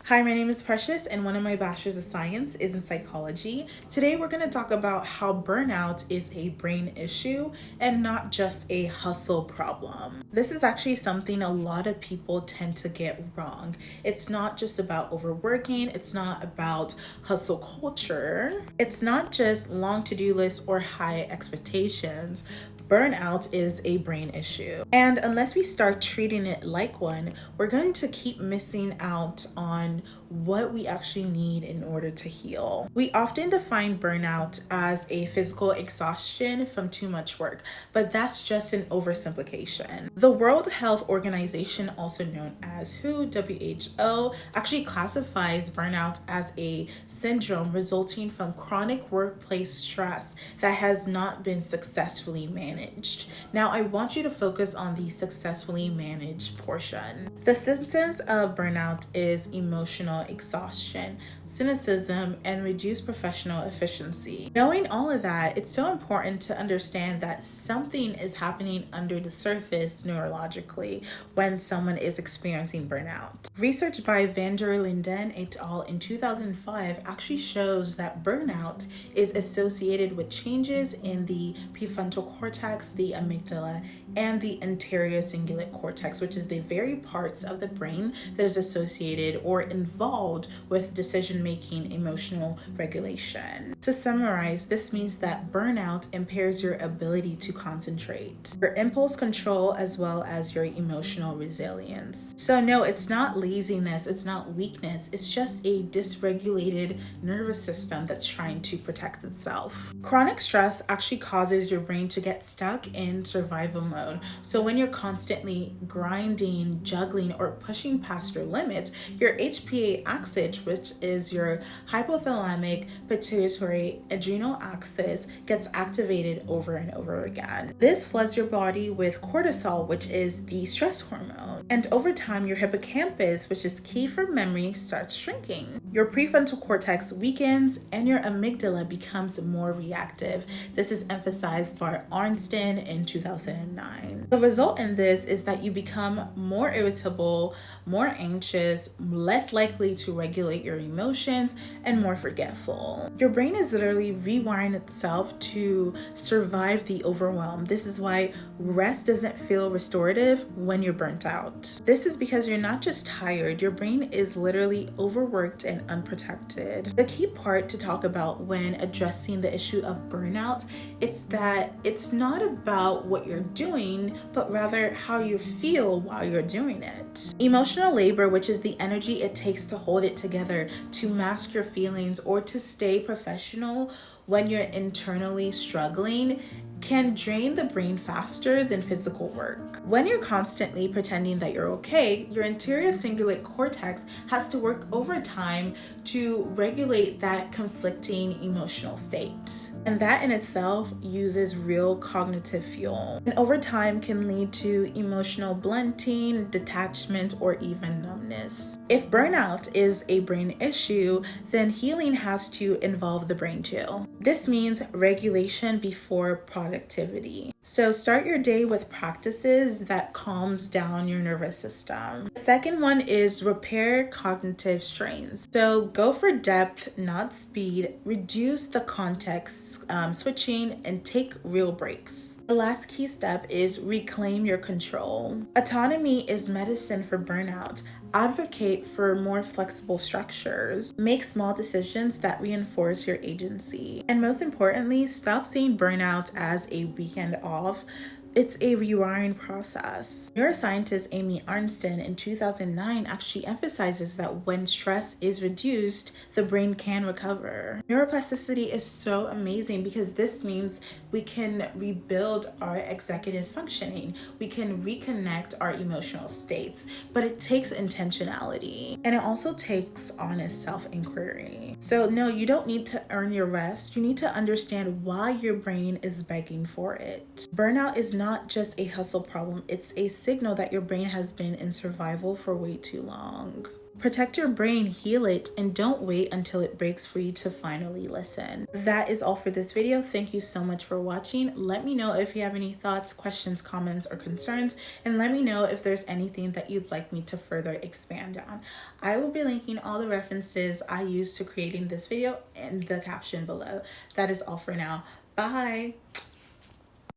Hi, my name is Precious, and one of my bachelor's of science is in psychology. Today, we're going to talk about how burnout is a brain issue and not just a hustle problem. This is actually something a lot of people tend to get wrong. It's not just about overworking, it's not about hustle culture, it's not just long to do lists or high expectations. Burnout is a brain issue. And unless we start treating it like one, we're going to keep missing out on what we actually need in order to heal. We often define burnout as a physical exhaustion from too much work, but that's just an oversimplification. The World Health Organization, also known as WHO, actually classifies burnout as a syndrome resulting from chronic workplace stress that has not been successfully managed. Now, I want you to focus on the successfully managed portion. The symptoms of burnout is emotional exhaustion, cynicism, and reduced professional efficiency. Knowing all of that, it's so important to understand that something is happening under the surface neurologically when someone is experiencing burnout. Research by Van der Linden et al. In 2005 actually shows that burnout is associated with changes in the prefrontal cortex, the amygdala, and the anterior cingulate cortex, which is the very parts of the brain that is associated or involved with decision-making, emotional regulation. To summarize, this means that burnout impairs your ability to concentrate, your impulse control, as well as your emotional resilience. So no, it's not laziness, it's not weakness, it's just a dysregulated nervous system that's trying to protect itself. Chronic stress actually causes your brain to get stuck in survival mode. So when you're constantly grinding, juggling, or pushing past your limits, your HPA axis, which is your hypothalamic pituitary adrenal axis, gets activated over and over again. This floods your body with cortisol, which is the stress hormone. And over time, your hippocampus, which is key for memory, starts shrinking. Your prefrontal cortex weakens and your amygdala becomes more reactive. This is emphasized by Arnsten in 2009. The result in this is that you become more irritable, more anxious, less likely to regulate your emotions, and more forgetful. Your brain is literally rewiring itself to survive the overwhelm. This is why rest doesn't feel restorative when you're burnt out. This is because you're not just tired, your brain is literally overworked and unprotected. The key part to talk about when addressing the issue of burnout, it's that it's not about what you're doing, but rather how you feel while you're doing it. Emotional labor, which is the energy it takes to hold it together, to mask your feelings, or to stay professional when you're internally struggling, can drain the brain faster than physical work. When you're constantly pretending that you're okay, your anterior cingulate cortex has to work overtime to regulate that conflicting emotional state. And that in itself uses real cognitive fuel. And over time can lead to emotional blunting, detachment, or even numbness. If burnout is a brain issue, then healing has to involve the brain too. This means regulation before productivity. So start your day with practices that calms down your nervous system. The second one is repair cognitive strains. So go for depth, not speed. Reduce the context switching and take real breaks. The last key step is reclaim your control. Autonomy is medicine for burnout. Advocate for more flexible structures. Make small decisions that reinforce your agency. And most importantly, stop seeing burnout as a weekend off. It's a rewiring process. Neuroscientist Amy Arnsten in 2009 actually emphasizes that when stress is reduced, the brain can recover. Neuroplasticity is so amazing because this means we can rebuild our executive functioning. We can reconnect our emotional states, but it takes intentionality. And it also takes honest self-inquiry. So no, you don't need to earn your rest. You need to understand why your brain is begging for it. Burnout is not just a hustle problem, it's a signal that your brain has been in survival for way too long. Protect your brain, heal it, and don't wait until it breaks for you to finally listen. That is all for this video. Thank you so much for watching. Let me know if you have any thoughts, questions, comments, or concerns, and let me know if there's anything that you'd like me to further expand on. I will be linking all the references I used to creating this video in the caption below. That is all for now. Bye.